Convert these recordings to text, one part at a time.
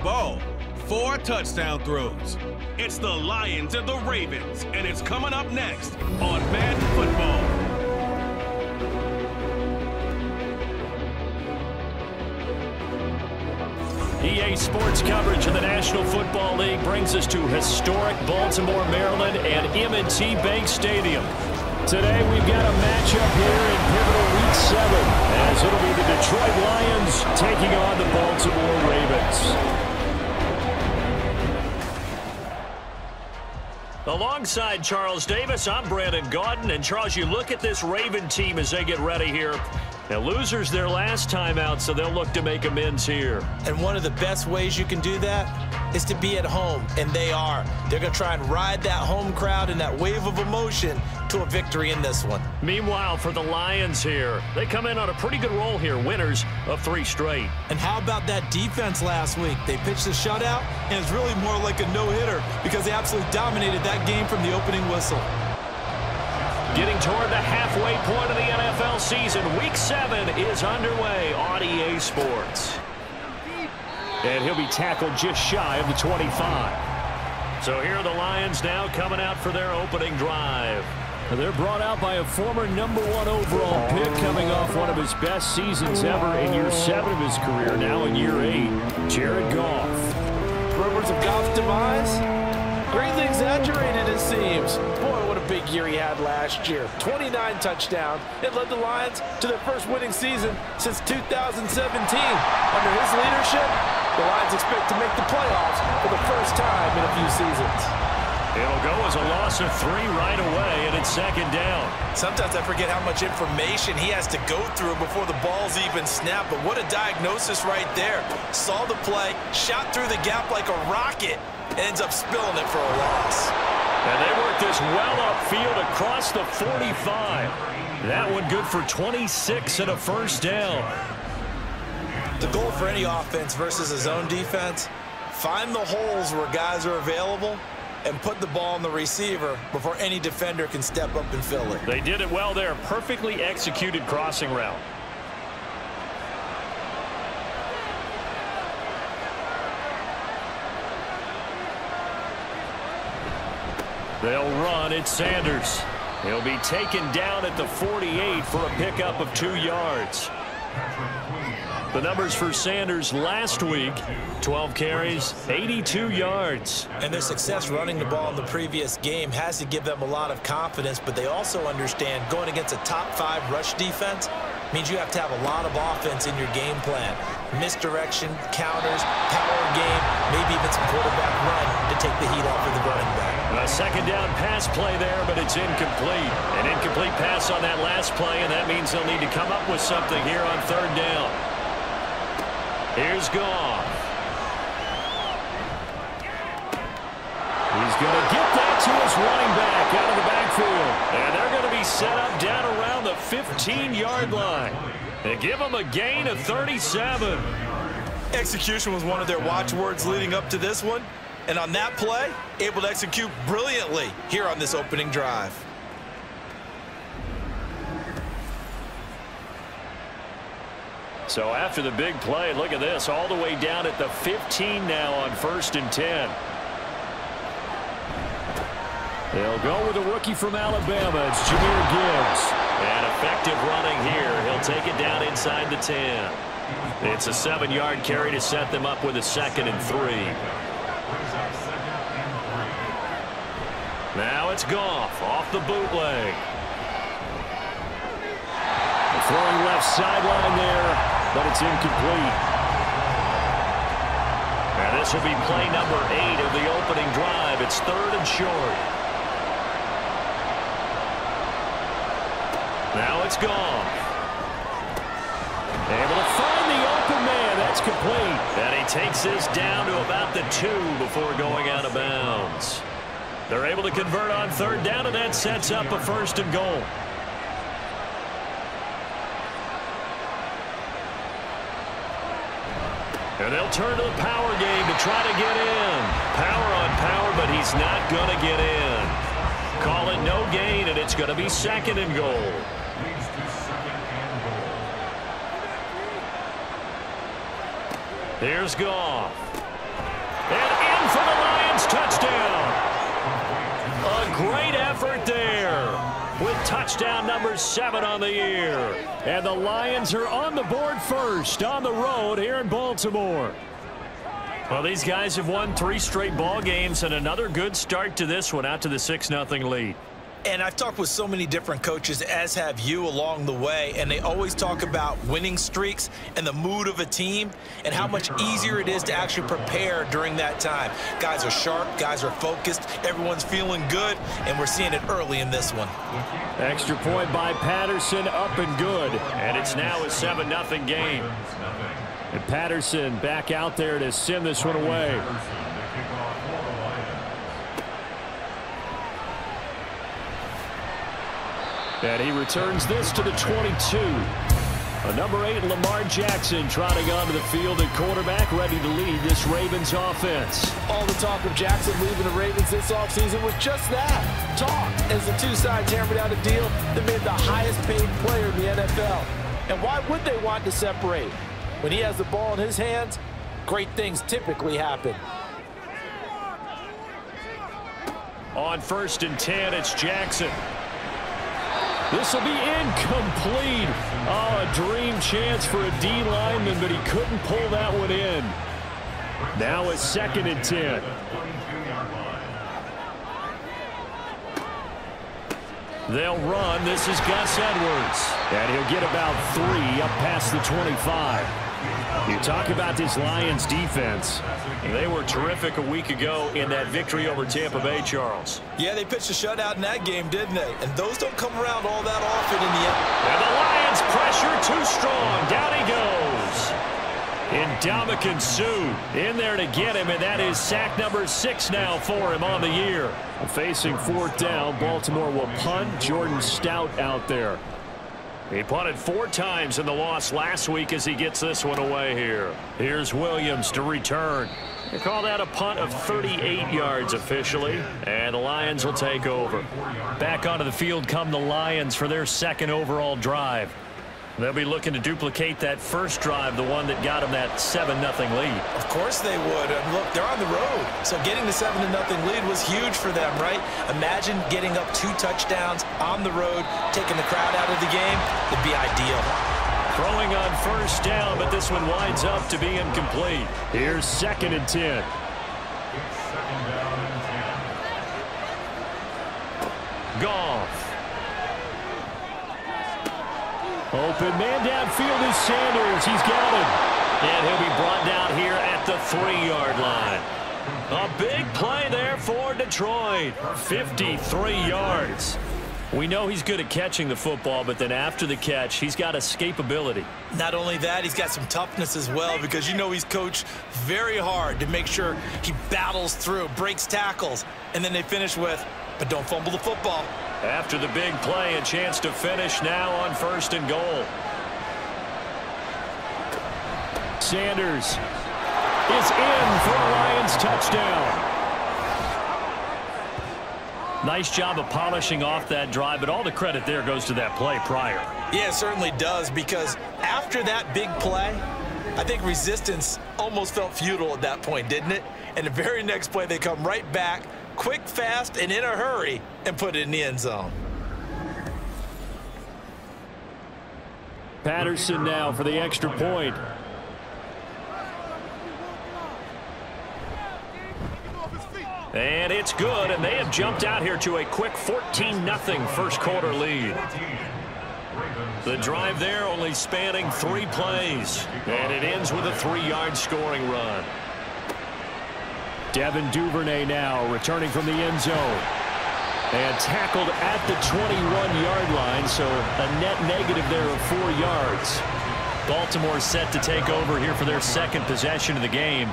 ball. 4 touchdown throws. It's the Lions and the Ravens, and it's coming up next on Madden Football. EA Sports coverage of the National Football League brings us to historic Baltimore, Maryland, and M&T Bank Stadium. Today we've got a matchup here in pivotal Week 7, as it'll be the Detroit Lions taking on the Baltimore Ravens. Alongside Charles Davis, I'm Brandon Gaudin. And Charles, you look at this Raven team as they get ready here. Now, losers their last time out, so they'll look to make amends here. And one of the best ways you can do that is to be at home, and they are. They're going to try and ride that home crowd and that wave of emotion to a victory in this one. Meanwhile, for the Lions here, they come in on a pretty good roll here, winners of 3 straight. And how about that defense last week? They pitched a shutout, and it's really more like a no-hitter because they absolutely dominated that game from the opening whistle. Getting toward the halfway point of the NFL season, Week 7 is underway on EA Sports. And he'll be tackled just shy of the 25. So here are the Lions now coming out for their opening drive. They're brought out by a former #1 overall pick coming off one of his best seasons ever in year 7 of his career, now in year 8, Jared Goff. Rumors of Goff's demise? Greatly exaggerated, it seems. Boy, what a big year he had last year. 29 touchdowns. It led the Lions to their first winning season since 2017. Under his leadership, the Lions expect to make the playoffs for the first time in a few seasons. It'll go as a loss of 3 right away, and it's second down. Sometimes I forget how much information he has to go through before the ball's even snapped, but what a diagnosis right there. Saw the play, shot through the gap like a rocket, and ends up spilling it for a loss. And they work this well upfield across the 45. That one good for 26 and a first down. The goal for any offense versus a zone defense, find the holes where guys are available and put the ball on the receiver before any defender can step up and fill it. They did it well there. Perfectly executed crossing route. They'll run. It's Sanders. He'll be taken down at the 48 for a pickup of 2 yards. The numbers for Sanders last week, 12 carries, 82 yards. And their success running the ball in the previous game has to give them a lot of confidence, but they also understand going against a top 5 rush defense means you have to have a lot of offense in your game plan. Misdirection, counters, power game, maybe even some quarterback run to take the heat off of the running back. A second down pass play there, but it's incomplete. An incomplete pass on that last play, and that means they'll need to come up with something here on 3rd down. Here's Goff. He's going to get that to his running back out of the backfield. And they're going to be set up down around the 15-yard line. And give them a gain of 37. Execution was one of their watchwords leading up to this one. And on that play, able to execute brilliantly here on this opening drive. So after the big play, look at this, all the way down at the 15 now on 1st and 10. They'll go with a rookie from Alabama. It's Jahmyr Gibbs. And effective running here. He'll take it down inside the 10. It's a 7-yard carry to set them up with a 2nd and 3. Now it's Goff off the bootleg. Throwing left sideline there, but it's incomplete. And this will be play number 8 of the opening drive. It's 3rd and short. Now it's Goff. Able to find the open man. That's complete. And he takes this down to about the 2 before going out of bounds. They're able to convert on 3rd down, and that sets up a 1st and goal. And they'll turn to the power game to try to get in. Power on power, but he's not going to get in. Call it no gain, and it's going to be 2nd and goal. Here's Goff. touchdown. A great effort there with touchdown number 7 on the year. And the Lions are on the board first on the road here in Baltimore. Well, these guys have won 3 straight ball games and another good start to this one out to the 6-0 lead. And I've talked with so many different coaches, as have you, along the way, and they always talk about winning streaks and the mood of a team and how much easier it is to actually prepare during that time. Guys are sharp, guys are focused, everyone's feeling good, and we're seeing it early in this one. Extra point by Patterson, up and good, and it's now a 7-0 game. And Patterson back out there to send this one away. And he returns this to the 22. Number 8, Lamar Jackson, trotting onto the field at quarterback, ready to lead this Ravens offense. All the talk of Jackson leaving the Ravens this offseason was just that, talk, as the two sides hammered out a deal that made the highest paid player in the NFL. And why would they want to separate? When he has the ball in his hands, great things typically happen. On 1st and 10, it's Jackson. This will be incomplete. Oh, a dream chance for a D lineman, but he couldn't pull that one in. Now a 2nd and 10. They'll run. This is Gus Edwards. And he'll get about 3 up past the 25. You talk about this Lions defense. They were terrific a week ago in that victory over Tampa Bay, Charles. Yeah, they pitched a shutout in that game, didn't they? And those don't come around all that often in the end. And the Lions pressure too strong. Down he goes. Ndamukong Suh in there to get him, and that is sack number 6 now for him on the year. Facing 4th down, Baltimore will punt. Jordan Stout out there. He punted 4 times in the loss last week as he gets this one away here. Here's Williams to return. They call that a punt of 38 yards officially, and the Lions will take over. Back onto the field come the Lions for their 2nd overall drive. They'll be looking to duplicate that first drive, the one that got them that 7-0 lead. Of course they would. Look, they're on the road, so getting the 7-0 lead was huge for them, right? Imagine getting up 2 touchdowns on the road, taking the crowd out of the game. It'd be ideal. Throwing on 1st down, but this one winds up to be incomplete. Here's 2nd and 10. Goff. Open man downfield is Sanders. He's got him. And he'll be brought down here at the 3-yard line. A big play there for Detroit. 53 yards. We know he's good at catching the football, but then after the catch, he's got escapability. Not only that, he's got some toughness as well, because you know he's coached very hard to make sure he battles through, breaks tackles, and then they finish with, but don't fumble the football. After the big play, a chance to finish now on 1st and goal. Sanders is in for a Lions touchdown. Nice job of polishing off that drive, but all the credit there goes to that play prior. Yeah, it certainly does, because after that big play, I think resistance almost felt futile at that point, didn't it? And the very next play, they come right back, quick, fast, and in a hurry, and put it in the end zone. Patterson now for the extra point. And it's good, and they have jumped out here to a quick 14-0 first quarter lead. The drive there only spanning 3 plays, and it ends with a 3-yard scoring run. Devin Duvernay now returning from the end zone. And tackled at the 21-yard line, so a net negative there of 4 yards. Baltimore set to take over here for their 2nd possession of the game.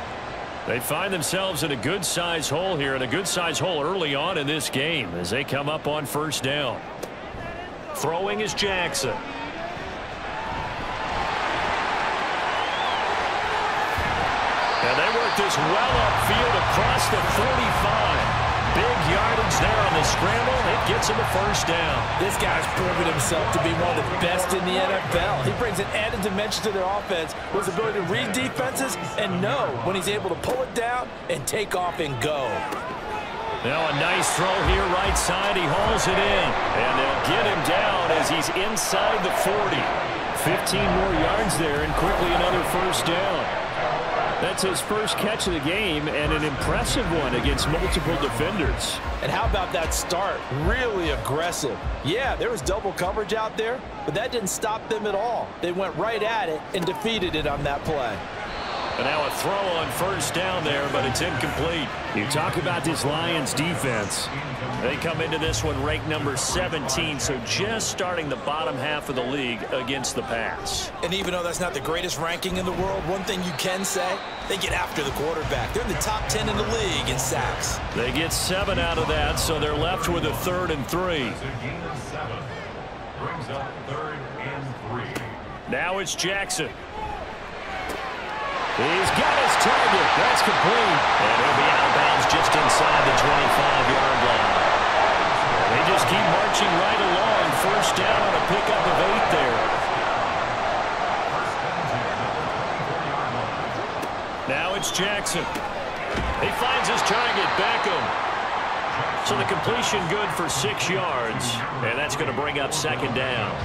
They find themselves in a good-sized hole here, and a good-sized hole early on in this game as they come up on 1st down. Throwing is Jackson. And they work this well upfield across the 45. Big yardage there on the scramble. It gets him a first down. This guy's proven himself to be one of the best in the NFL. He brings an added dimension to their offense with his ability to read defenses and know when he's able to pull it down and take off and go. Now a nice throw here right side. He hauls it in. And they'll get him down as he's inside the 40. 15 more yards there and quickly another first down. That's his first catch of the game and an impressive one against multiple defenders. And how about that start? Really aggressive. Yeah, there was double coverage out there, but that didn't stop them at all. They went right at it and defeated it on that play. And now a throw on first down there, but it's incomplete. You talk about this Lions defense. They come into this one ranked number 17, so just starting the bottom half of the league against the pass. And even though that's not the greatest ranking in the world, one thing you can say, they get after the quarterback. They're in the top 10 in the league in sacks. They get 7 out of that, so they're left with a 3rd and 3. Now it's Jackson. He's got his target. That's complete. And he'll be out of bounds just inside the 25-yard line. They just keep marching right along. First down on a pickup of 8 there. Now it's Jackson. He finds his target, Beckham. So the completion good for 6 yards. And that's going to bring up 2nd down.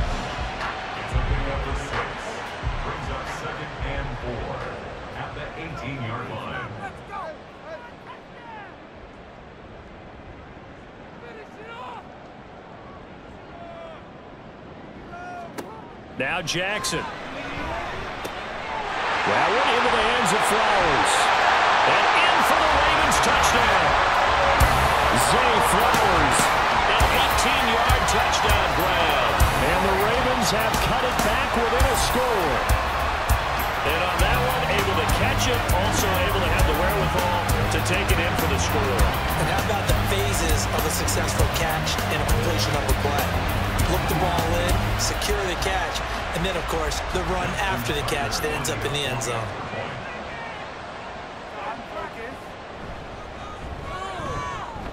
Now Jackson. Well, into the hands of Flowers. And in for the Ravens touchdown. Zay Flowers. An 18-yard touchdown grab. And the Ravens have cut it back within a score. And on that one, able to catch it, also able to have the wherewithal to take it in for the score. And how about the phases of a successful catch and a completion of a play? Look the ball in, secure the catch, and then, of course, the run after the catch that ends up in the end zone.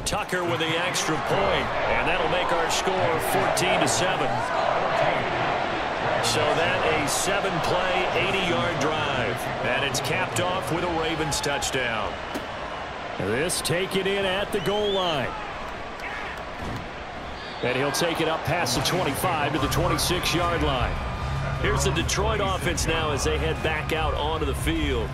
Tucker with the extra point, and that'll make our score 14-7. So that a 7-play, 80-yard drive, and it's capped off with a Ravens touchdown. This taken in at the goal line. And he'll take it up past the 25 to the 26-yard line. Here's the Detroit offense now as they head back out onto the field.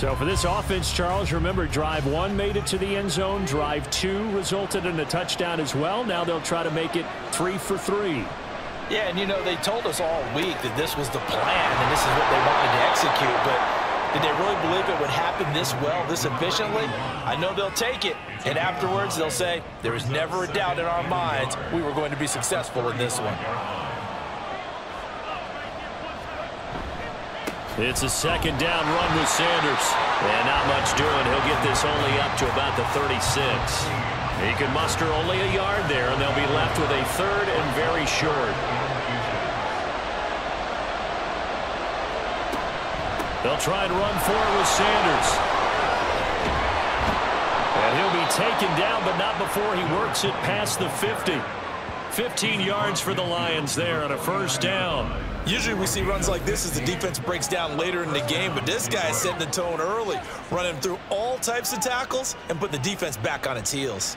So for this offense, Charles, remember, drive 1 made it to the end zone. Drive 2 resulted in a touchdown as well. Now they'll try to make it 3 for 3. Yeah, and you know, they told us all week that this was the plan and this is what they wanted to execute, but did they really believe it would happen this well, this efficiently? I know they'll take it, and afterwards they'll say, there was never a doubt in our minds we were going to be successful in this one. It's a 2nd down run with Sanders. And not much doing. He'll get this only up to about the 36. He can muster only a yard there, and they'll be left with a 3rd and very short. They'll try and run forward with Sanders. And he'll be taken down, but not before he works it past the 50. 15 yards for the Lions there on a first down. Usually we see runs like this as the defense breaks down later in the game, but this guy is setting the tone early, running through all types of tackles and put the defense back on its heels.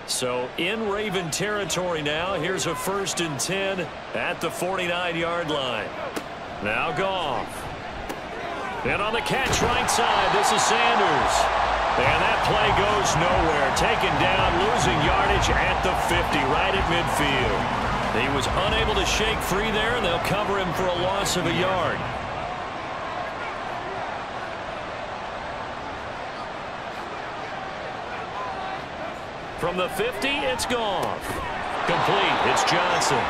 So in Raven territory now. Here's a 1st and 10 at the 49-yard line. Now Goff. And on the catch right side, this is Sanders. And that play goes nowhere. Taken down, losing yardage at the 50, right at midfield. He was unable to shake free there, and they'll cover him for a loss of a yard. From the 50, it's Goff. Complete, it's Johnson.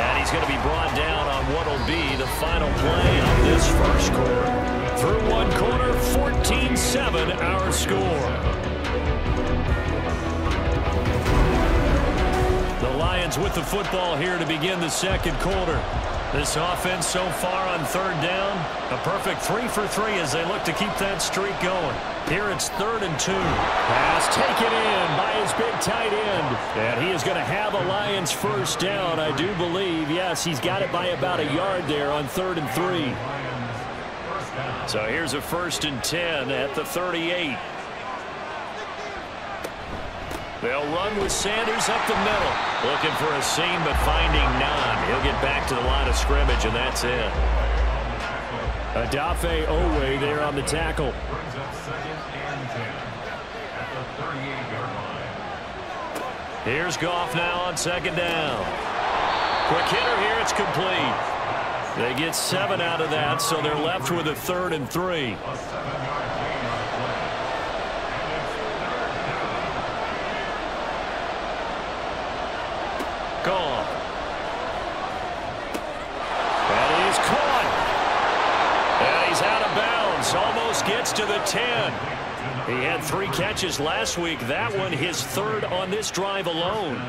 And he's going to be brought down on what will be the final play of this first quarter. Through one quarter, 14-7 our score. The Lions with the football here to begin the second quarter. This offense so far on third down, a perfect 3 for 3 as they look to keep that streak going. Here it's 3rd and 2. Pass taken in by his big tight end. And he is going to have a Lions first down, I do believe. Yes, he's got it by about a yard there on 3rd and 3. So here's a 1st and 10 at the 38. They'll run with Sanders up the middle. Looking for a seam, but finding none. He'll get back to the line of scrimmage, and that's it. Adafe Owe there on the tackle. Here's Goff now on 2nd down. Quick hitter here, it's complete. They get 7 out of that, so they're left with a 3rd and 3. Gone. And he's caught. And he's out of bounds. Almost gets to the 10. He had 3 catches last week. That one his 3rd on this drive alone.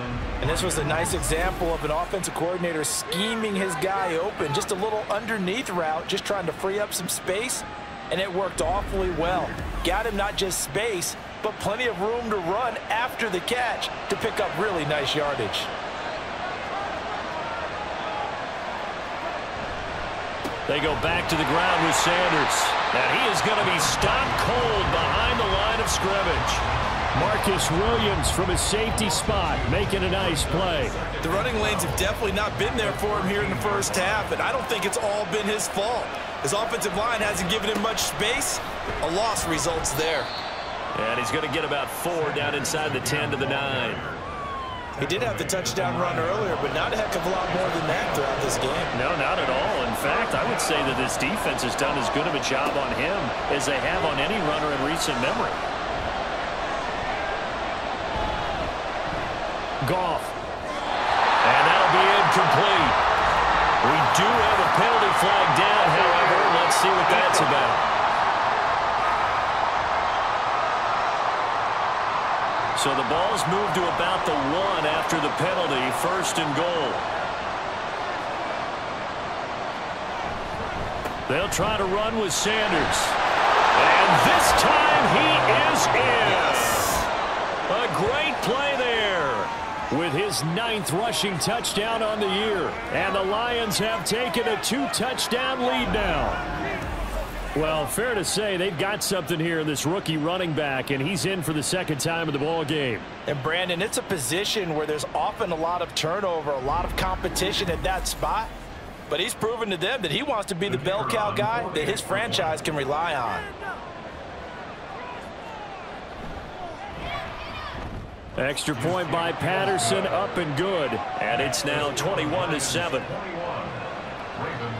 And this was a nice example of an offensive coordinator scheming his guy open. Just a little underneath route, just trying to free up some space. And it worked awfully well. Got him not just space, but plenty of room to run after the catch to pick up really nice yardage. They go back to the ground with Sanders. And he is going to be stopped cold behind the line of scrimmage. Marcus Williams from his safety spot making a nice play. The running lanes have definitely not been there for him here in the first half, and I don't think it's all been his fault. His offensive line hasn't given him much space. A loss results there. And he's going to get about 4 down inside the 10 to the 9. He did have the touchdown run earlier, but not a heck of a lot more than that throughout this game. No, not at all. In fact, I would say that this defense has done as good of a job on him as they have on any runner in recent memory. Goff. And that'll be incomplete. We do have a penalty flag down, however. Let's see what that's about. So the ball's moved to about the 1 after the penalty, 1st and goal. They'll try to run with Sanders. And this time he is in. A great play there with his 9th rushing touchdown on the year. And the Lions have taken a 2-touchdown lead now. Well, fair to say they've got something here in this rookie running back, and he's in for the 2nd time of the ball game. And Brandon, it's a position where there's often a lot of turnover, a lot of competition at that spot. But he's proven to them that he wants to be the bell cow guy that his franchise can rely on. Extra point by Patterson, up and good. And it's now 21-7.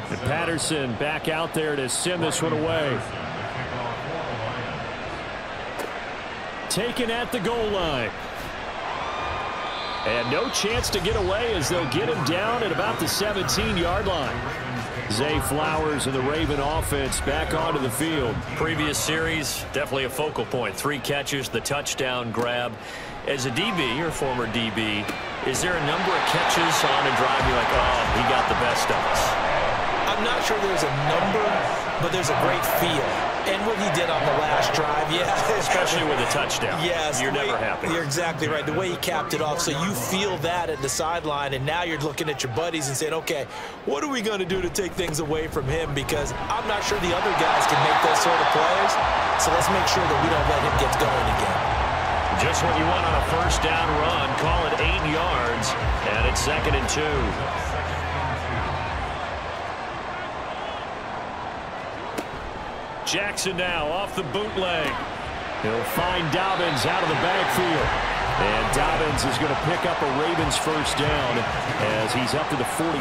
And Patterson back out there to send this one away. Taken at the goal line. And no chance to get away as they'll get him down at about the 17-yard line. Zay Flowers and the Raven offense back onto the field. Previous series, definitely a focal point. 3 catches, the touchdown grab. As a DB, or former DB, is there a number of catches on a drive you're like, oh, he got the best of us? I'm not sure there's a number, but there's a great feel. And what he did on the last drive, yeah. Especially with a touchdown. Yes. You're never happy. You're exactly right. The way he capped it off, so you feel that at the sideline, and now you're looking at your buddies and saying, okay, what are we going to do to take things away from him? Because I'm not sure the other guys can make those sort of plays. So let's make sure that we don't let him get going again. Just what you want on a 1st down run. Call it 8 yards, and it's 2nd and 2. Jackson now off the bootleg. He'll find Dobbins out of the backfield. And Dobbins is going to pick up a Ravens 1st down as he's up to the 45.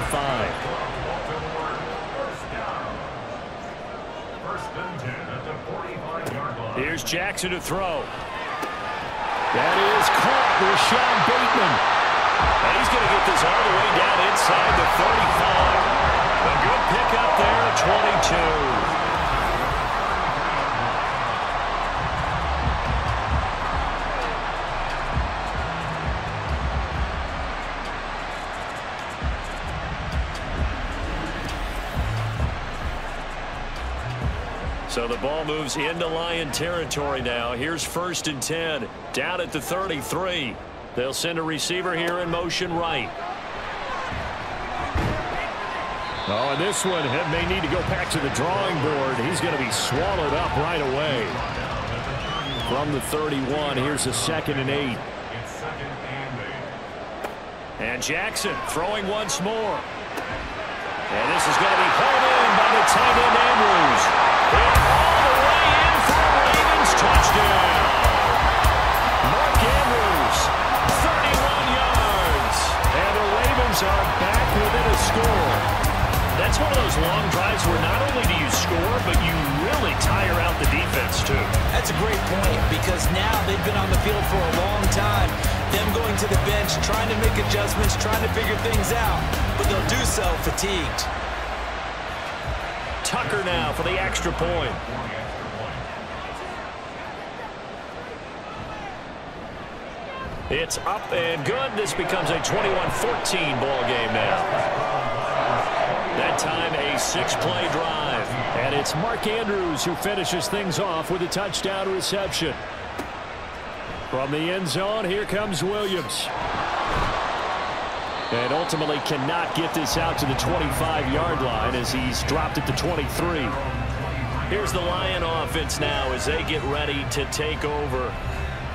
Here's Jackson to throw. That is caught with Sean Bateman. And he's going to get this all the way down inside the 35. A good pickup there at 22. So the ball moves into Lion territory now. Here's 1st and 10. Down at the 33. They'll send a receiver here in motion right. Oh, and this one may need to go back to the drawing board. He's going to be swallowed up right away. From the 31, here's a 2nd and 8. And Jackson throwing once more. And this is going to be hauled in by the tight end Andrews. And all the way in for a Ravens touchdown. Mark Andrews, 31 yards. And the Ravens are back within a score. That's one of those long drives where not only do you score, but you really tire out the defense, too. That's a great point, because now they've been on the field for a long time. Them going to the bench, trying to make adjustments, trying to figure things out, but they'll do so fatigued. Tucker now for the extra point. It's up and good. This becomes a 21-14 ball game now. That time a 6-play drive. And it's Mark Andrews who finishes things off with a touchdown reception. From the end zone, here comes Williams. And ultimately cannot get this out to the 25-yard line as he's dropped at the 23. Here's the Lion offense now as they get ready to take over.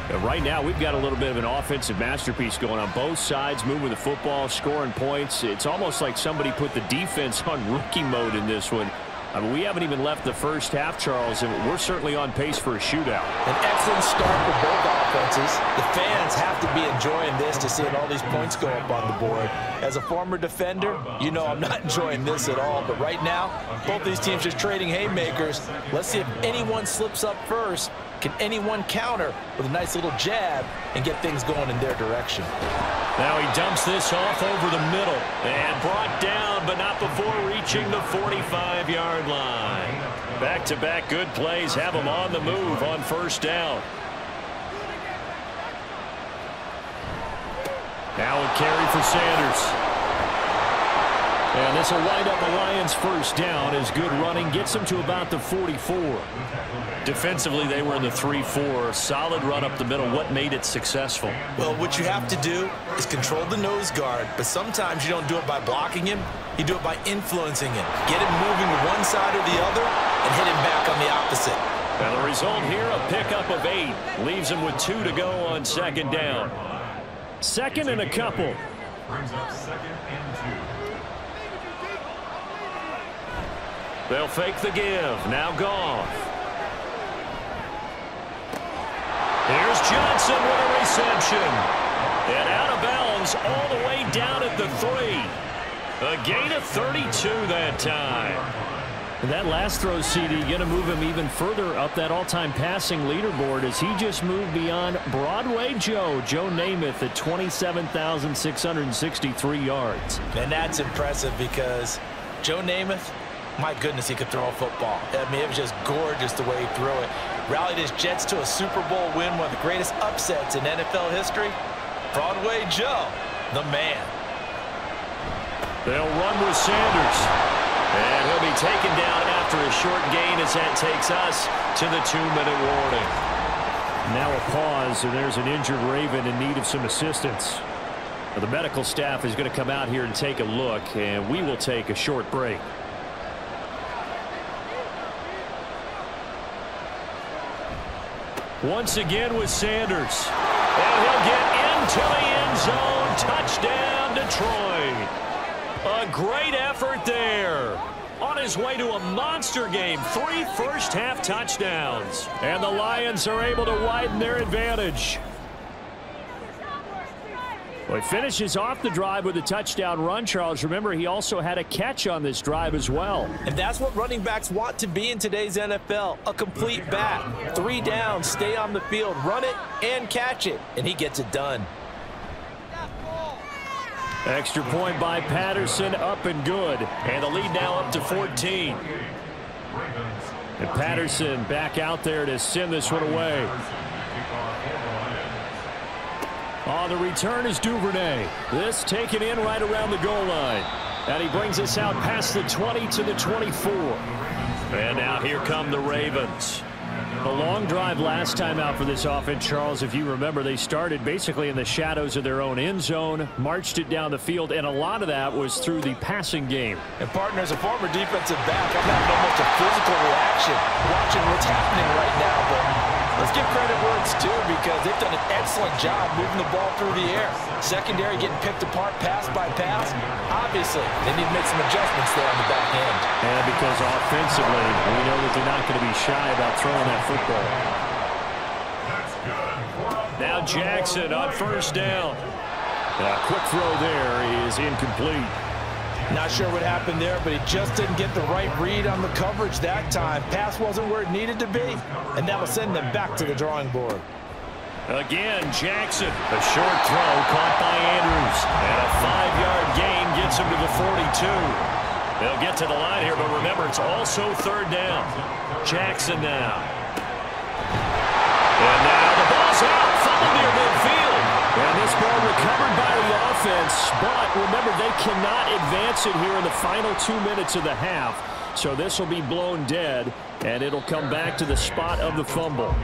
And right now, we've got a little bit of an offensive masterpiece going on both sides, moving the football, scoring points. It's almost like somebody put the defense on rookie mode in this one. I mean, we haven't even left the first half, Charles, and we're certainly on pace for a shootout. An excellent start for both offenses. The fans have to be enjoying this to see all these points go up on the board. As a former defender, you know I'm not enjoying this at all. But right now, both these teams just trading haymakers. Let's see if anyone slips up first. Can anyone counter with a nice little jab and get things going in their direction? Now he dumps this off over the middle and brought down, but not before reaching the 45-yard line. Back-to-back good plays have him on the move on 1st down. Now a carry for Sanders. And this will wind up the Lions' 1st down as good running gets them to about the 44. Defensively, they were in the 3-4. Solid run up the middle. What made it successful? Well, what you have to do is control the nose guard, but sometimes you don't do it by blocking him. You do it by influencing him. Get him moving to one side or the other and hit him back on the opposite. And the result here, a pickup of 8. Leaves him with 2 to go on 2nd down. 2nd and a couple. Brings up 2nd and 2. They'll fake the give. Now Goff. Here's Johnson with a reception. And out of bounds all the way down at the 3. A gain of 32 that time. And that last throw, CD, going to move him even further up that all-time passing leaderboard as he just moved beyond Broadway Joe Namath at 27,663 yards. And that's impressive because Joe Namath, my goodness, he could throw a football. I mean, it was just gorgeous the way he threw it. Rallied his Jets to a Super Bowl win, one of the greatest upsets in NFL history. Broadway Joe, the man. They'll run with Sanders. And he'll be taken down after a short gain as that takes us to the 2-minute warning. Now a pause, and there's an injured Raven in need of some assistance. The medical staff is going to come out here and take a look, and we will take a short break. Once again with Sanders. And he'll get into the end zone. Touchdown, Detroit. A great effort there. On his way to a monster game. 3 first-half touchdowns. And the Lions are able to widen their advantage. Well, he finishes off the drive with a touchdown run, Charles. Remember, he also had a catch on this drive as well. And that's what running backs want to be in today's NFL, a complete back. 3 downs, stay on the field, run it, and catch it. And he gets it done. Extra point by Patterson, up and good. And the lead now up to 14. And Patterson back out there to send this one away. On the return is Duvernay. This taken in right around the goal line. And he brings us out past the 20 to the 24. And now here come the Ravens. A long drive last time out for this offense, Charles. If you remember, they started basically in the shadows of their own end zone, marched it down the field, and a lot of that was through the passing game. And partner, as a former defensive back, I'm having almost a physical reaction watching what's happening right now. But let's give credit where it's due, because they've done an excellent job moving the ball through the air. Secondary getting picked apart pass by pass. Obviously, they need to make some adjustments there on the back end. And because offensively, we know that they're not going to be shy about throwing that football. Now Jackson on first down. A quick throw there is incomplete. Not sure what happened there, but he just didn't get the right read on the coverage that time. Pass wasn't where it needed to be, and that will send them back to the drawing board. Again, Jackson. A short throw caught by Andrews. And a 5-yard gain gets him to the 42. They'll get to the line here, but remember, it's also third down. Jackson now. And now the ball's out, falling near midfield. And this ball recovered by the offense, but remember, they cannot advance it here in the final 2 minutes of the half. So this will be blown dead, and it'll come back to the spot of the fumble.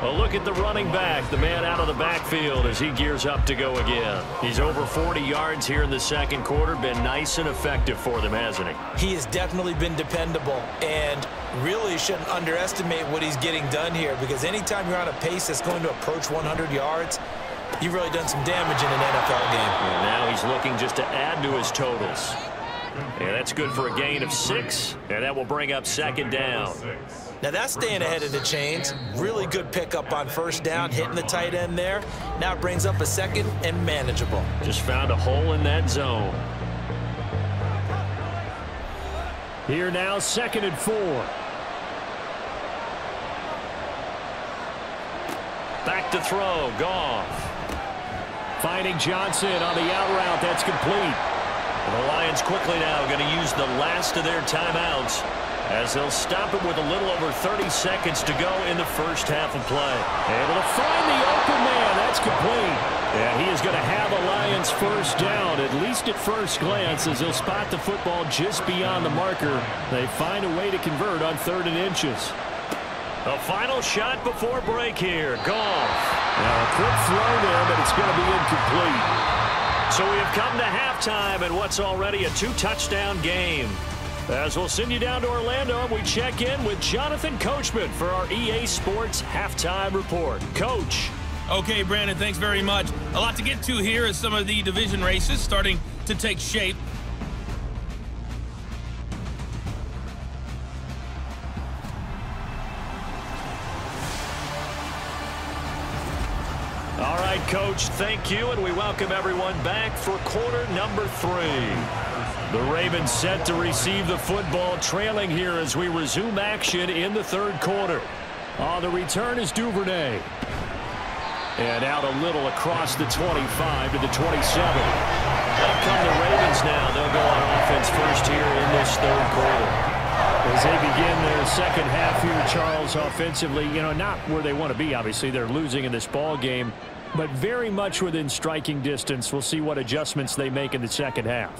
A look at the running back, the man out of the backfield as he gears up to go again. He's over 40 yards here in the second quarter. Been nice and effective for them, hasn't he? He has definitely been dependable, and really shouldn't underestimate what he's getting done here, because anytime you're on a pace that's going to approach 100 yards, you've really done some damage in an NFL game. And now he's looking just to add to his totals. And that's good for a gain of 6, and that will bring up second down. Now that's staying ahead of the chains. Really good pickup on first down, hitting the tight end there. Now it brings up a second and manageable. Just found a hole in that zone. Here now, 2nd and 4. Back to throw, Goff. Finding Johnson on the out route, that's complete. And the Lions quickly now going to use the last of their timeouts as they'll stop it with a little over 30 seconds to go in the first half of play. Able to find the open man. That's complete. And he is going to have a Lions first down, at least at first glance, as they'll spot the football just beyond the marker. They find a way to convert on 3rd and inches. A final shot before break here. Goff. Now a quick throw there, but it's going to be incomplete. So we have come to halftime in what's already a 2-touchdown game. As we'll send you down to Orlando, and we check in with Jonathan Coachman for our EA Sports Halftime Report. Coach. Okay, Brandon, thanks very much. A lot to get to here as some of the division races starting to take shape. All right, Coach, thank you, and we welcome everyone back for quarter number 3. The Ravens set to receive the football, trailing here as we resume action in the 3rd quarter. On the return is Duvernay. And out a little across the 25 to the 27. Up come the Ravens now. They'll go on offense first here in this 3rd quarter. As they begin their second half here, Charles, offensively, not where they want to be, obviously. They're losing in this ball game, but very much within striking distance. We'll see what adjustments they make in the second half.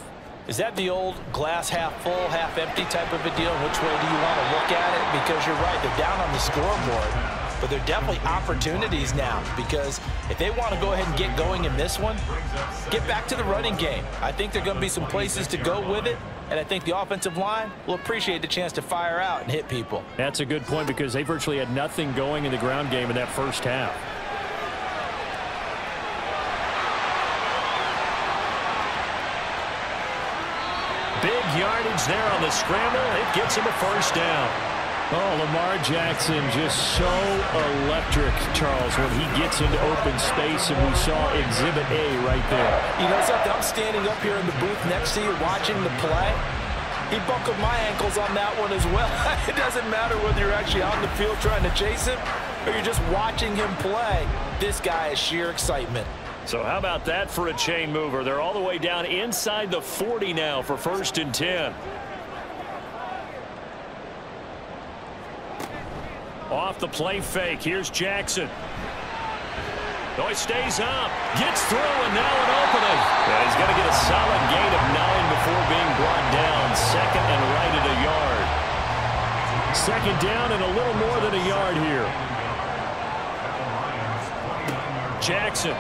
Is that the old glass half full, half empty type of a deal? Which way do you want to look at it? Because you're right, they're down on the scoreboard, but they're definitely opportunities now, because if they want to go ahead and get going in this one, get back to the running game. I think there are going to be some places to go with it, and I think the offensive line will appreciate the chance to fire out and hit people. That's a good point, because they virtually had nothing going in the ground game in that first half. Big yardage there on the scramble. It gets him a first down. Oh, Lamar Jackson just so electric, Charles, when he gets into open space, and we saw Exhibit A right there. You know something? I'm standing up here in the booth next to you watching the play. He buckled my ankles on that one as well. It doesn't matter whether you're actually out in the field trying to chase him or you're just watching him play. This guy is sheer excitement. So how about that for a chain mover? They're all the way down inside the 40 now for 1st and 10. Off the play fake. Here's Jackson. Oh, he stays up. Gets through, and now an opening. Yeah, he's going to get a solid gain of 9 before being brought down. 2nd and right at a yard. Second down and a little more than a yard here. Jackson.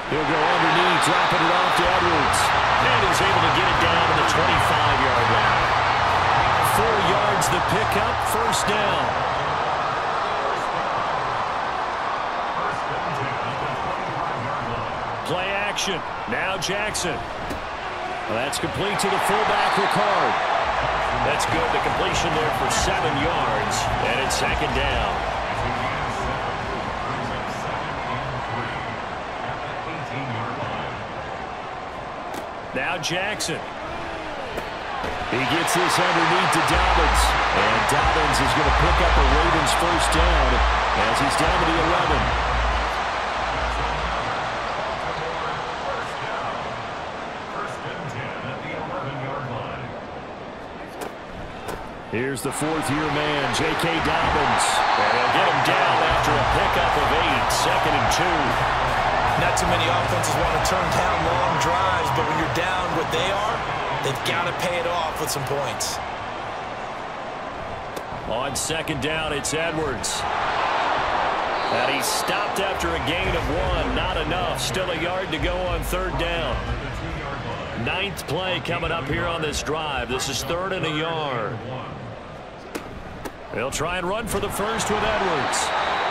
He'll go underneath, dropping it off to Edwards. And he's able to get it down to the 25-yard line. 4 yards the pickup, first down. Play action. Now Jackson. Well, that's complete to the fullback, Ricard. That's good. The completion there for 7 yards. And it's second down. Now Jackson. He gets this underneath to Dobbins. And Dobbins is going to pick up a Ravens first down as he's down to the 11. Here's the 4th-year man, J.K. Dobbins. And they'll get him down after a pickup of 8, second and 2. Not too many offenses want to turn down long drives, but when you're down what they are, they've got to pay it off with some points. On second down, it's Edwards. And he's stopped after a gain of 1. Not enough. Still a yard to go on third down. 9th play coming up here on this drive. This is 3rd and a yard. They'll try and run for the first with Edwards.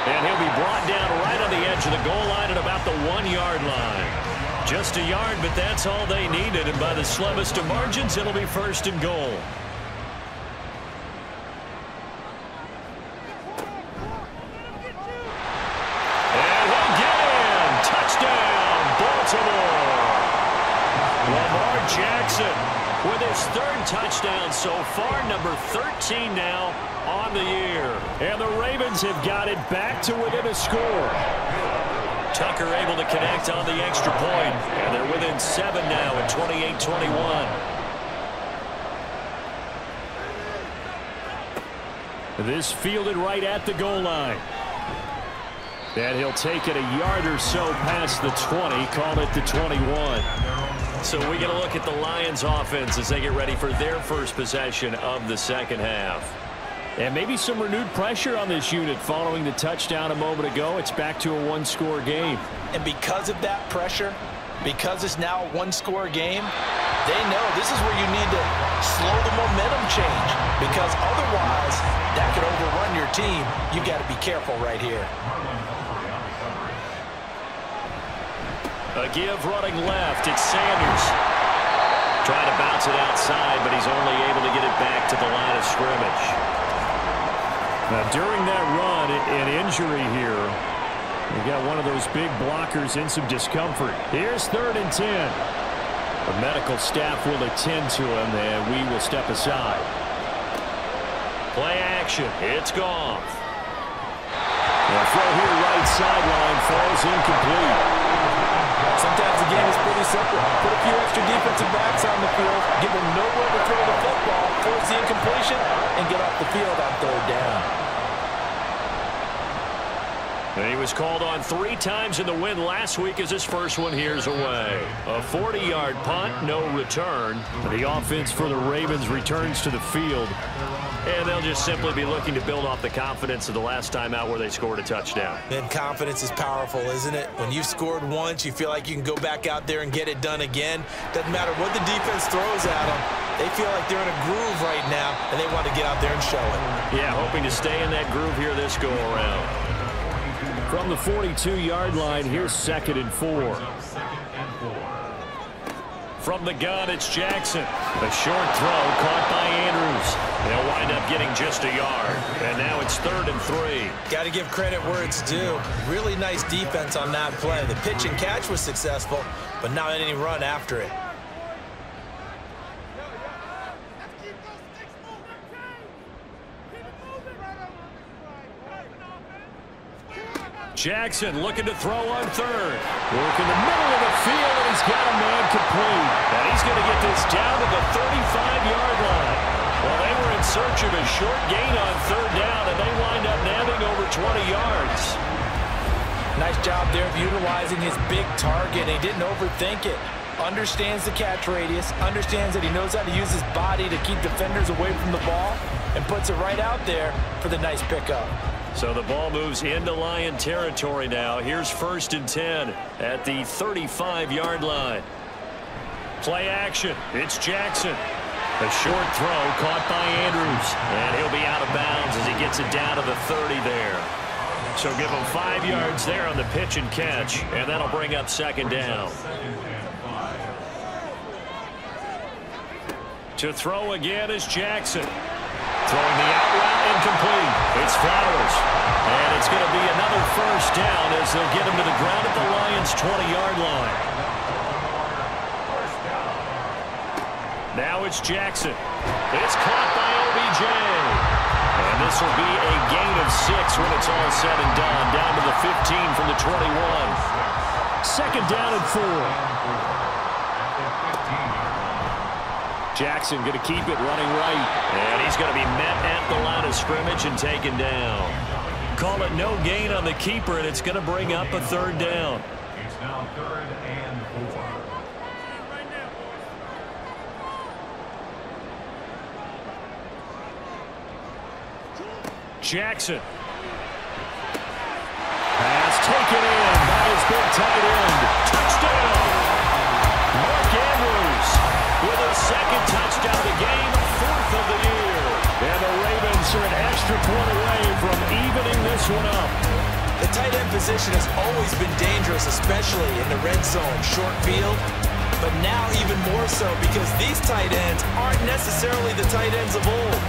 And he'll be brought down right on the edge of the goal line at about the 1-yard line. Just a yard, but that's all they needed. And by the slimmest of margins, it'll be first and goal. And he'll get in. Touchdown, Baltimore. Lamar Jackson with his 3rd touchdown so far, number 13 now on the year. And the Ravens have got it back to within a score. Tucker able to connect on the extra point, and they're within 7 now at 28-21. This fielded right at the goal line. And he'll take it a yard or so past the 20, call it the 21. So we get a look at the Lions offense as they get ready for their first possession of the second half. And maybe some renewed pressure on this unit following the touchdown a moment ago. It's back to a 1-score game. And because of that pressure, because it's now a 1-score game, they know this is where you need to slow the momentum change, because otherwise that could overrun your team. You got to be careful right here. A give running left. It's Sanders. Trying to bounce it outside, but he's only able to get it back to the line of scrimmage. Now, during that run, an injury here. We got one of those big blockers in some discomfort. Here's 3rd and 10. The medical staff will attend to him, and we will step aside. Play action. It's Goff. The throw here right sideline falls incomplete. Sometimes the game is pretty simple. Put a few extra defensive backs on the field, give them nowhere to throw the football, force the incompletion, and get off the field on 3rd down. And he was called on 3 times in the win last week as his first one here's away. A 40-yard punt, no return. The offense for the Ravens returns to the field. And they'll just simply be looking to build off the confidence of the last time out where they scored a touchdown. And confidence is powerful, isn't it? When you've scored once, you feel like you can go back out there and get it done again. Doesn't matter what the defense throws at them. They feel like they're in a groove right now, and they want to get out there and show it. Yeah, hoping to stay in that groove here this go-around. From the 42-yard line, here's 2nd and 4. From the gun, it's Jackson. A short throw caught by Andrews. They'll wind up getting just a yard. And now it's 3rd and 3. Got to give credit where it's due. Really nice defense on that play. The pitch and catch was successful, but not any run after it. Jackson looking to throw on 3rd. Work in the middle of the field, and he's got a man complete. And he's going to get this down to the 35-yard line. Well, they were in search of a short gain on 3rd down, and they wind up nabbing over 20 yards. Nice job there of utilizing his big target. He didn't overthink it. understands the catch radius, understands that he knows how to use his body to keep defenders away from the ball, and puts it right out there for the nice pickup. So the ball moves into Lion territory now. Here's 1st and 10 at the 35-yard line. Play action. It's Jackson. A short throw caught by Andrews. And he'll be out of bounds as he gets it down to the 30 there. So give him 5 yards there on the pitch and catch. And that'll bring up 2nd down. To throw again is Jackson. Throwing the out route incomplete. It's Flowers. And it's going to be another 1st down as they'll get him to the ground at the Lions' 20-yard line. Now it's Jackson. It's caught by OBJ. And this will be a gain of 6 when it's all said and done. Down to the 15 from the 21. 2nd down and 4. Jackson going to keep it running right. And he's going to be met at the line of scrimmage and taken down. Call it no gain on the keeper, and it's going to bring up a 3rd down. It's now 3rd and 4. Jackson. Pass taken in by his big tight end. Touchdown. Mark Andrews with a 2nd touchdown of the game, 4th of the year. And the Ravens are an extra point away from evening this one up. The tight end position has always been dangerous, especially in the red zone, short field. But now even more so because these tight ends aren't necessarily the tight ends of old.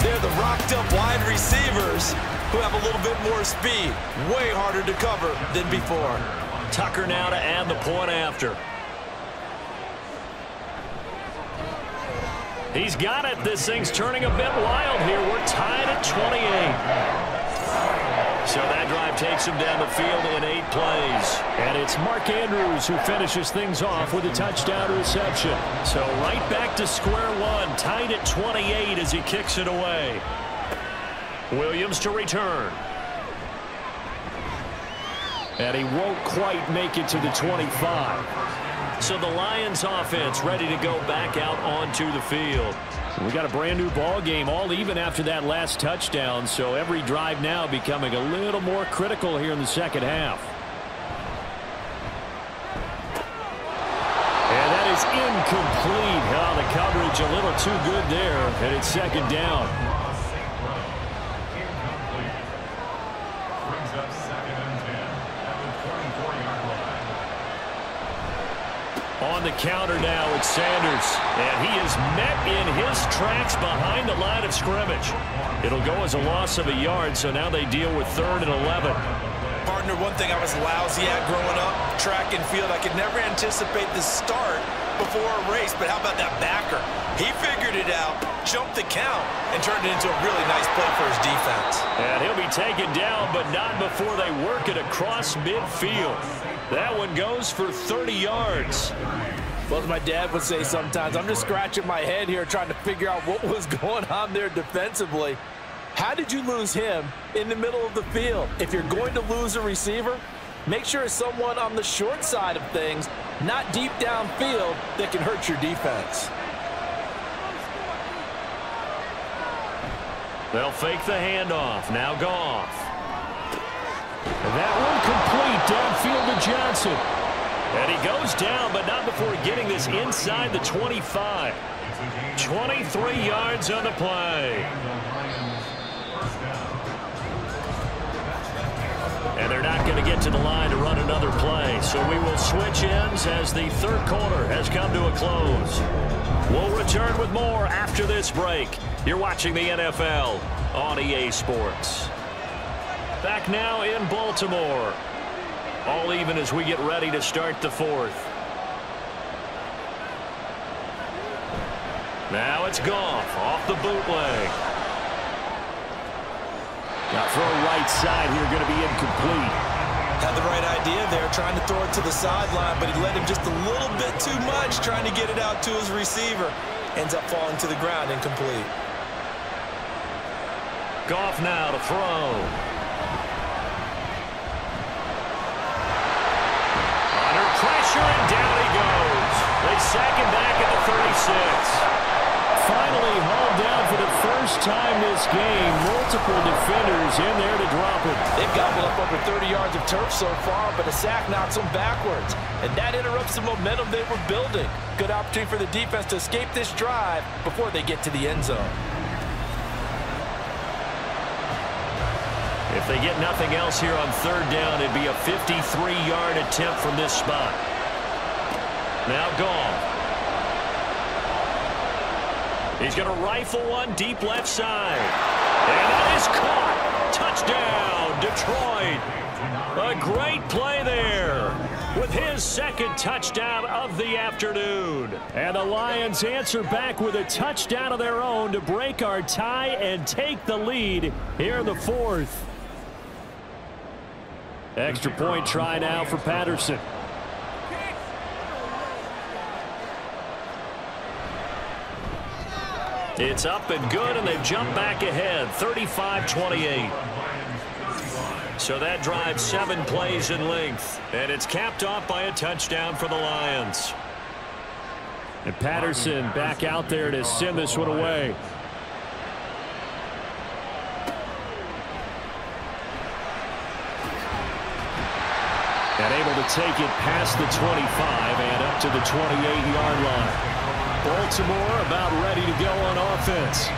They're the rocked-up wide receivers who have a little bit more speed. Way harder to cover than before. Tucker now to add the point after. He's got it. This thing's turning a bit wild here. We're tied at 28. So that drive takes him down the field in 8 plays. And it's Mark Andrews who finishes things off with a touchdown reception. So right back to square one, tied at 28 as he kicks it away. Williams to return. And he won't quite make it to the 25. So the Lions offense ready to go back out onto the field. We got a brand new ball game, all even after that last touchdown. So every drive now becoming a little more critical here in the 2nd half. And that is incomplete. Oh, the coverage a little too good there. And it's 2nd down. Brings up 2nd and 10 at the 24-yard line. On the counter now, it's Sanders. And he is met in his tracks behind the line of scrimmage. It'll go as a loss of a yard, so now they deal with 3rd and 11. Partner, one thing I was lousy at growing up, track and field, I could never anticipate the start before a race, but how about that backer? He figured it out, jumped the count, and turned it into a really nice play for his defense. And he'll be taken down, but not before they work it across midfield. That one goes for 30 yards. Well, as my dad would say sometimes, I'm just scratching my head here trying to figure out what was going on there defensively. How did you lose him in the middle of the field? If you're going to lose a receiver, make sure it's someone on the short side of things, not deep downfield, that can hurt your defense. They'll fake the handoff. Now Goff. And that one complete downfield to Johnson. And he goes down, but not before getting this inside the 25. 23 yards on the play. And they're not going to get to the line to run another play. So we will switch ends as the 3rd quarter has come to a close. We'll return with more after this break. You're watching the NFL on EA Sports. Back now in Baltimore. All even as we get ready to start the 4th. Now it's Goff off the bootleg. Got throw right side here, going to be incomplete. Had the right idea there, trying to throw it to the sideline, but he let him just a little bit too much, trying to get it out to his receiver. Ends up falling to the ground, incomplete. Goff now to throw. Under pressure, and down he goes. first time this game, multiple defenders in there to drop it. They've gobbled up over 30 yards of turf so far, but a sack knocks them backwards. And that interrupts the momentum they were building. Good opportunity for the defense to escape this drive before they get to the end zone. If they get nothing else here on third down, it'd be a 53-yard attempt from this spot. Now Gall. He's going to rifle one deep left side. And that is caught. Touchdown, Detroit. A great play there with his second touchdown of the afternoon. And the Lions answer back with a touchdown of their own to break our tie and take the lead here in the fourth. Extra point try now for Patterson. It's up and good, and they've jumped back ahead, 35-28. So that drives 7 plays in length, and it's capped off by a touchdown for the Lions. And Patterson back out there to send this one away. And able to take it past the 25 and up to the 28-yard line. Baltimore about ready to go on offense.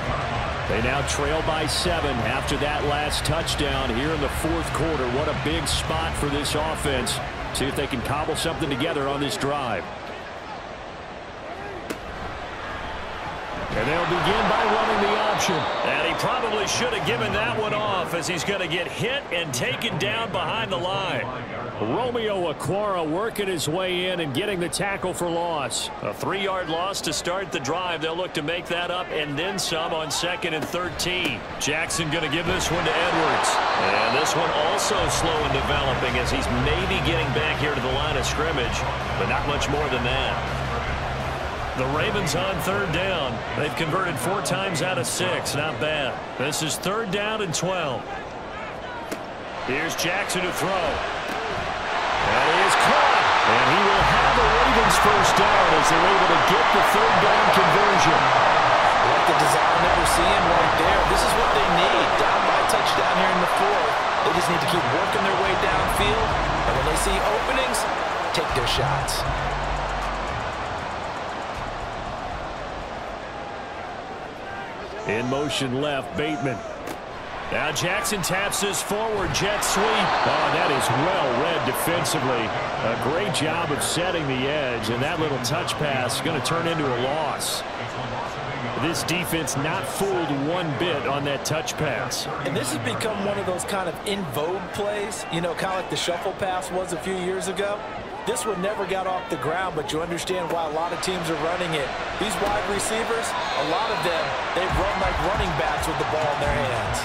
They now trail by 7 after that last touchdown here in the fourth quarter. What a big spot for this offense. See if they can cobble something together on this drive. And they'll begin by running the option. And he probably should have given that one off as he's going to get hit and taken down behind the line. Romeo Okwara working his way in and getting the tackle for loss. A 3-yard loss to start the drive. They'll look to make that up and then some on 2nd and 13. Jackson going to give this one to Edwards. And this one also slow in developing as he's maybe getting back here to the line of scrimmage, but not much more than that. The Ravens on third down. They've converted 4 times out of 6. Not bad. This is 3rd down and 12. Here's Jackson to throw. That is caught. And he will have the Ravens first down as they're able to get the 3rd down conversion. I like the design that we're seeing right there. This is what they need. Down by a touchdown here in the 4th. They just need to keep working their way downfield. And when they see openings, take their shots. In motion left, Bateman. Now Jackson taps this forward jet sweep. Oh, that is well read defensively. A great job of setting the edge, and that little touch pass is going to turn into a loss. This defense not fooled one bit on that touch pass. And this has become one of those kind of in vogue plays, you know, kind of like the shuffle pass was a few years ago. This one never got off the ground, but you understand why a lot of teams are running it. These wide receivers, a lot of them, they run like running backs with the ball in their hands.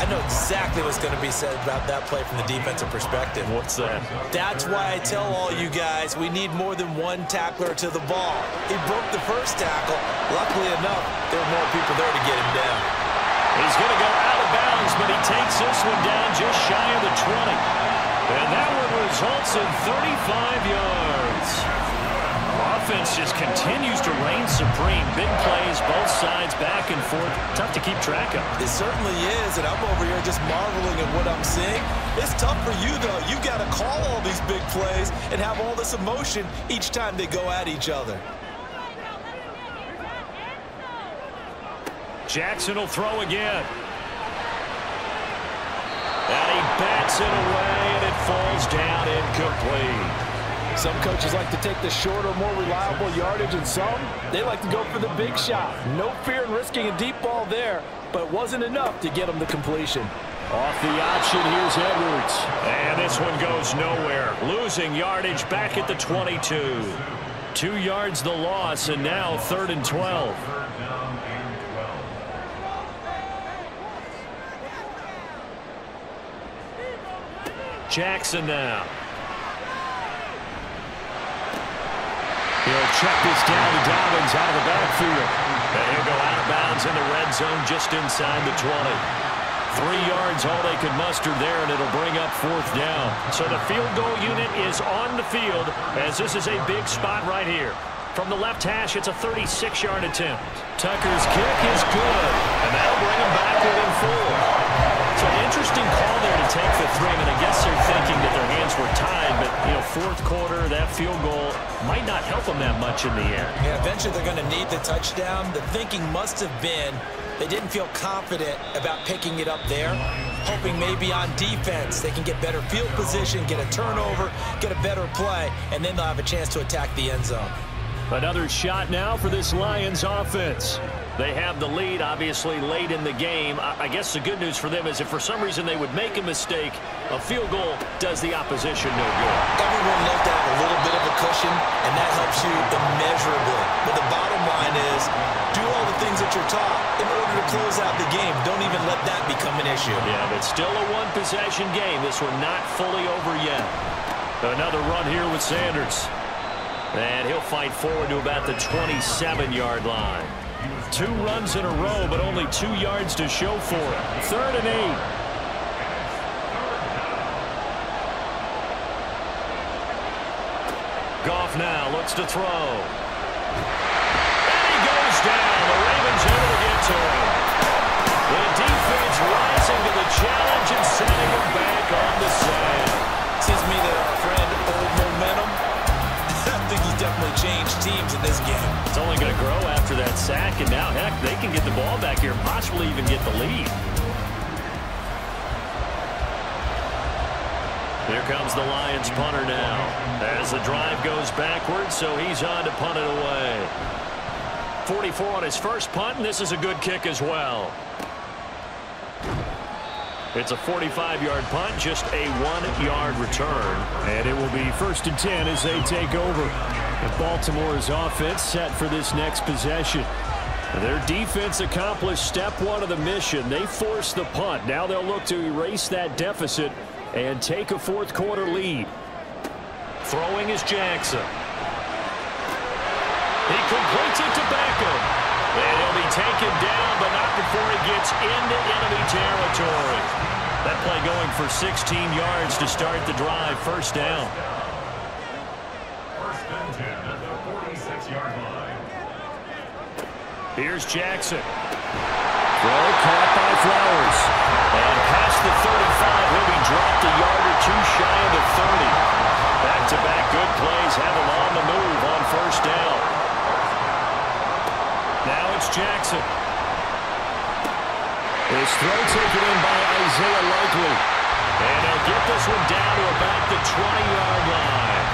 I know exactly what's going to be said about that play from the defensive perspective. What's that? That's why I tell all you guys we need more than one tackler to the ball. He broke the first tackle. Luckily enough, there were more people there to get him down. He's going to go out of bounds, but he takes this one down just shy of the 20. And that one results in 35 yards. Offense just continues to reign supreme. Big plays, both sides, back and forth. Tough to keep track of. It certainly is, and I'm over here just marveling at what I'm seeing. It's tough for you, though. You've got to call all these big plays and have all this emotion each time they go at each other. Jackson will throw again. And he bats it away, and it falls down incomplete. Some coaches like to take the shorter, more reliable yardage, and some, they like to go for the big shot. No fear in risking a deep ball there, but it wasn't enough to get them the completion. Off the option, here's Edwards. And this one goes nowhere. Losing yardage back at the 22. 2 yards the loss, and now 3rd and 12. Jackson now. He'll check this down to Dobbins out of the backfield. And he'll go out of bounds in the red zone just inside the 20. 3 yards all they could muster there, and it'll bring up 4th down. So the field goal unit is on the field as this is a big spot right here. From the left hash, it's a 36-yard attempt. Tucker's kick is good, and that'll bring him back within 4. So an interesting call there to take the 3. And I guess they're thinking that their hands were tied, but, fourth quarter, that field goal might not help them that much in the end. Yeah, eventually they're going to need the touchdown. The thinking must have been they didn't feel confident about picking it up there, hoping maybe on defense they can get better field position, get a turnover, get a better play, and then they'll have a chance to attack the end zone. Another shot now for this Lions offense. They have the lead, obviously, late in the game. I guess the good news for them is if for some reason they would make a mistake, a field goal does the opposition no good. Everyone loves to have a little bit of a cushion, and that helps you immeasurably. But the bottom line is do all the things that you're taught in order to close out the game. Don't even let that become an issue. Yeah, but still a one-possession game. This one not fully over yet. Another run here with Sanders. And he'll fight forward to about the 27-yard line. 2 runs in a row, but only 2 yards to show for it. 3rd and 8. Goff now looks to throw. And he goes down. The Ravens able to get to him. The defense rising to the challenge and sending him back on the side. Seems to me that our friend Old Momentum, I think he's definitely changed teams in this game. It's only going to grow after that sack, and now, heck, they can get the ball back here and possibly even get the lead. Here comes the Lions punter now. As the drive goes backwards, so he's on to punt it away. 44 on his first punt, and this is a good kick as well. It's a 45-yard punt, just a 1-yard return. And it will be 1st and 10 as they take over. And Baltimore's offense set for this next possession. Their defense accomplished step 1 of the mission. They forced the punt. Now they'll look to erase that deficit and take a fourth quarter lead. Throwing is Jackson. He completes it to Beckham. And he'll be taken down, but not before he gets into enemy territory. That play going for 16 yards to start the drive. First down. 1st and 10 at the 46-yard line. Here's Jackson. Throw caught by Flowers. And past the 35, he'll be dropped a yard or 2 shy of the 30. Back-to-back good plays have him on the move on first down. Now it's Jackson. His throw taken in by Isaiah Likely. And he'll get this one down to about the 20-yard line.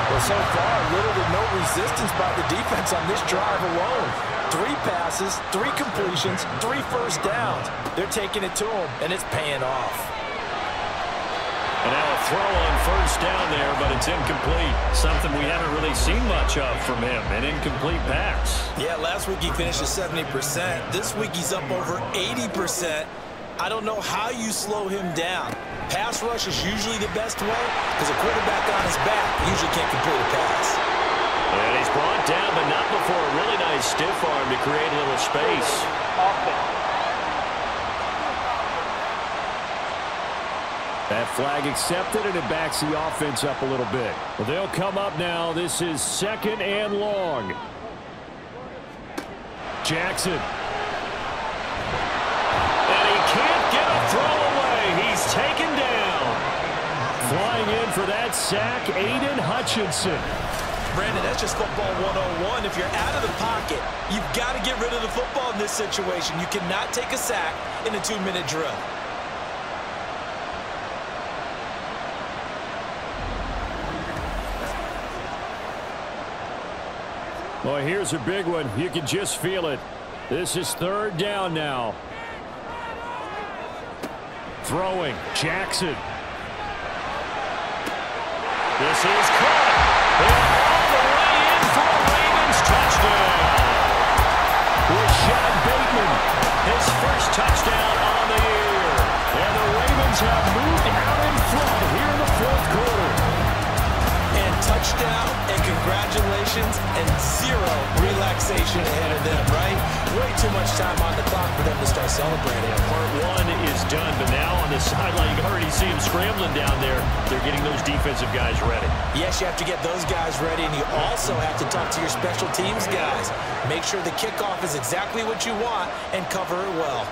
Well, so far, little to no resistance by the defense on this drive alone. 3 passes, 3 completions, 3 first downs. They're taking it to him, and it's paying off. And now a throw on first down there, but it's incomplete. Something we haven't really seen much of from him, an incomplete pass. Yeah, last week he finished at 70%. This week he's up over 80%. I don't know how you slow him down. Pass rush is usually the best way because a quarterback on his back usually can't complete a pass. And he's brought down, but not before a really nice stiff arm to create a little space. That flag accepted, and it backs the offense up a little bit. Well, they'll come up now. This is 2nd and long. Jackson. And he can't get a throw away. He's taken down. Flying in for that sack, Aiden Hutchinson. Brandon, that's just football 101. If you're out of the pocket, you've got to get rid of the football in this situation. You cannot take a sack in a 2-minute drill. Well, here's a big one. You can just feel it. This is 3rd down now. Throwing, Jackson. This is caught. And all the way in for a Ravens touchdown. Rashad Bateman, his first touchdown on the year. And the Ravens have moved out in front here in the 4th quarter. And touchdown, and congratulations, and zero relaxation ahead of them, right? Way too much time on the clock for them to start celebrating. Yeah, part one is done, but now on the sideline, you can already see them scrambling down there. They're getting those defensive guys ready. Yes, you have to get those guys ready, and you also have to talk to your special teams guys. Make sure the kickoff is exactly what you want and cover it well.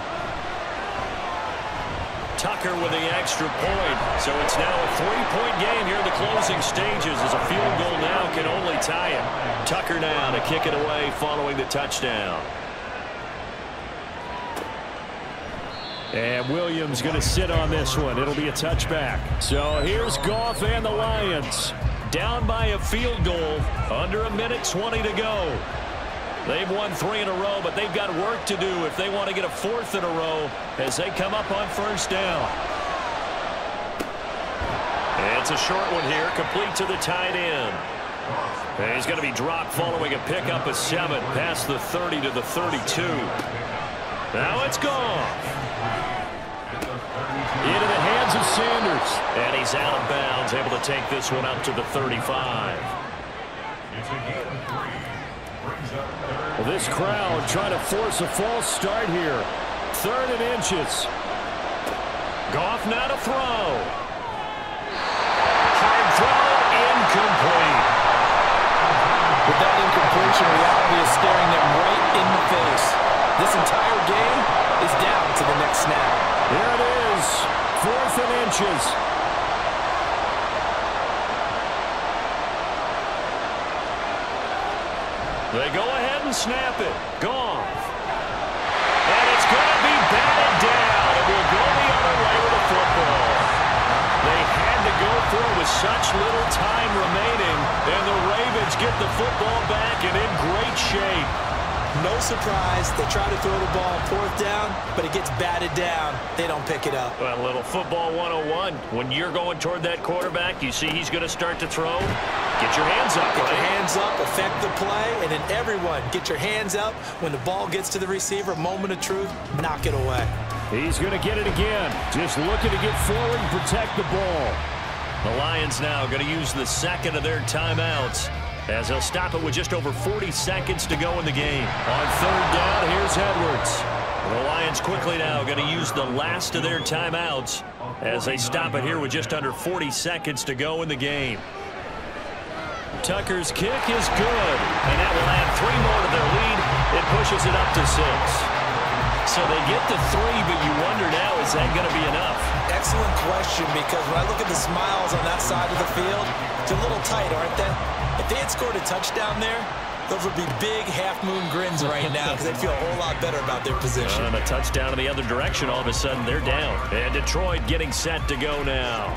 Tucker with the extra point. So it's now a 3-point game here in the closing stages as a field goal now can only tie it. Tucker now to kick it away following the touchdown. And Williams going to sit on this one. It'll be a touchback. So here's Goff and the Lions. Down by a field goal. Under a minute 20 to go. They've won 3 in a row, but they've got work to do if they want to get a 4th in a row as they come up on first down. And it's a short one here, complete to the tight end. And he's going to be dropped following a pickup of 7 past the 30 to the 32. Now it's gone. Into the hands of Sanders. And he's out of bounds, able to take this one up to the 35. Well, this crowd trying to force a false start here. 3rd and inches. Goff now to throw. Hard throw, incomplete. With that incompletion, reality is staring them right in the face. This entire game is down to the next snap. There it is. 4th and inches. They go ahead and snap it. Gone. And it's going to be batted down. It will go the other way with the football. They had to go for it with such little time remaining, and the Ravens get the football back and in great shape. No surprise, they try to throw the ball on 4th down, but it gets batted down. They don't pick it up. Well, a little football 101. When you're going toward that quarterback, you see he's going to start to throw. Get your hands up. Get your hands up, affect the play, and then everyone get your hands up. When the ball gets to the receiver, moment of truth, knock it away. He's going to get it again. Just looking to get forward and protect the ball. The Lions now going to use the 2nd of their timeouts as they'll stop it with just over 40 seconds to go in the game. On 3rd down, here's Edwards. The Lions quickly now going to use the last of their timeouts as they stop it here with just under 40 seconds to go in the game. Tucker's kick is good, and that will add 3 more to their lead. It pushes it up to 6. So they get to 3, but you wonder now, is that going to be enough? Excellent question, because when I look at the smiles on that side of the field, it's a little tight, aren't they? If they had scored a touchdown there, those would be big half-moon grins right now because they'd feel a whole lot better about their position. And a touchdown in the other direction, all of a sudden they're down. And Detroit getting set to go now.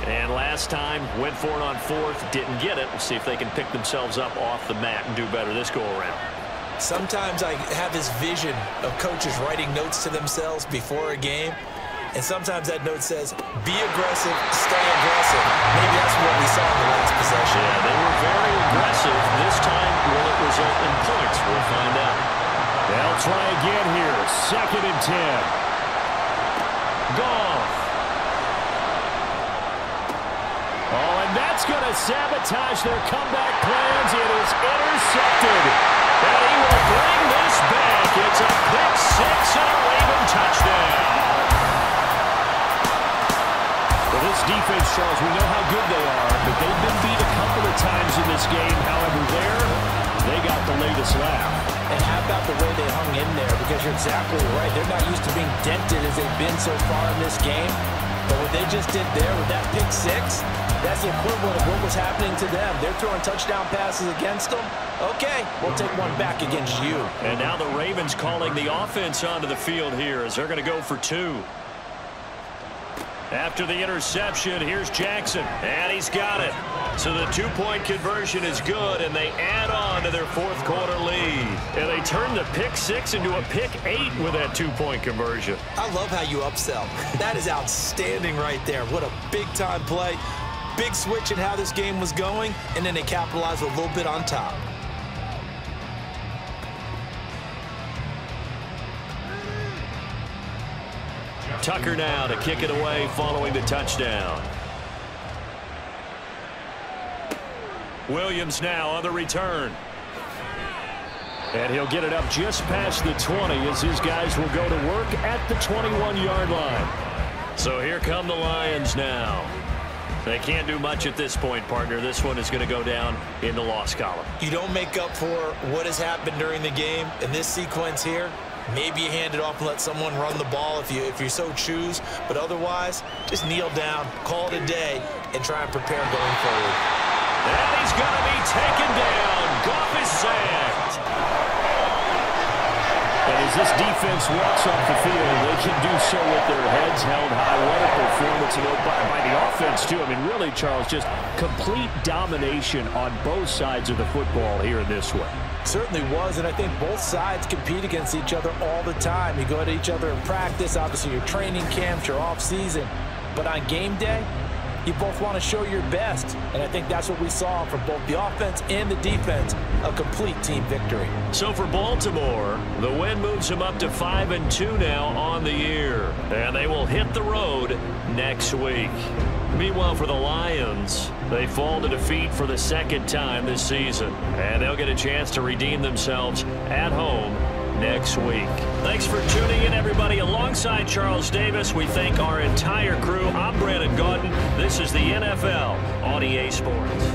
And last time, went for it on 4th, didn't get it. We'll see if they can pick themselves up off the mat and do better this go-around. Sometimes I have this vision of coaches writing notes to themselves before a game. And sometimes that note says, be aggressive, stay aggressive. Maybe that's what we saw in the last possession. Yeah, they were very aggressive. This time, will it result in points? We'll find out. They'll try again here. 2nd and 10. Goff. Oh, and that's going to sabotage their comeback plans. It is intercepted. And he will bring this back. It's a pick 6 and a Raven touchdown. Well, this defense, Charles, we know how good they are, but they've been beat a couple of times in this game. However, they got the latest laugh. And how about the way they hung in there? Because you're exactly right. They're not used to being dented as they've been so far in this game. But what they just did there with that pick 6, that's the equivalent of what was happening to them. They're throwing touchdown passes against them. Okay, we'll take one back against you. And now the Ravens calling the offense onto the field here as they're going to go for 2. After the interception, here's Jackson, and he's got it. So the 2-point conversion is good, and they add on to their 4th quarter lead. And they turn the pick 6 into a pick 8 with that 2-point conversion. I love how you upsell. That is outstanding right there. What a big-time play. Big switch in how this game was going, and then they capitalized a little bit on top. Tucker now to kick it away following the touchdown. Williams now on the return. And he'll get it up just past the 20 as his guys will go to work at the 21-yard line. So here come the Lions now. They can't do much at this point, partner. This one is going to go down in the loss column. You don't make up for what has happened during the game. In this sequence here, maybe you hand it off and let someone run the ball if you so choose. But otherwise, just kneel down, call it a day, and try and prepare going forward. And he's going to be taken down. Goff is sacked. And as this defense walks off the field, they can do so with their heads held high. What a performance by the offense, too. I mean, really, Charles, just complete domination on both sides of the football here in this one. Certainly was, and I think both sides compete against each other all the time. You go at each other in practice, obviously your training camps, your off-season. But on game day, you both want to show your best, and I think that's what we saw from both the offense and the defense, a complete team victory. So for Baltimore, the win moves them up to 5-2 now on the year, and they will hit the road next week. Meanwhile, for the Lions, they fall to defeat for the second time this season, and they'll get a chance to redeem themselves at home next week. Thanks for tuning in, everybody. Alongside Charles Davis, we thank our entire crew. I'm Brandon Gaudin. This is the NFL on EA Sports.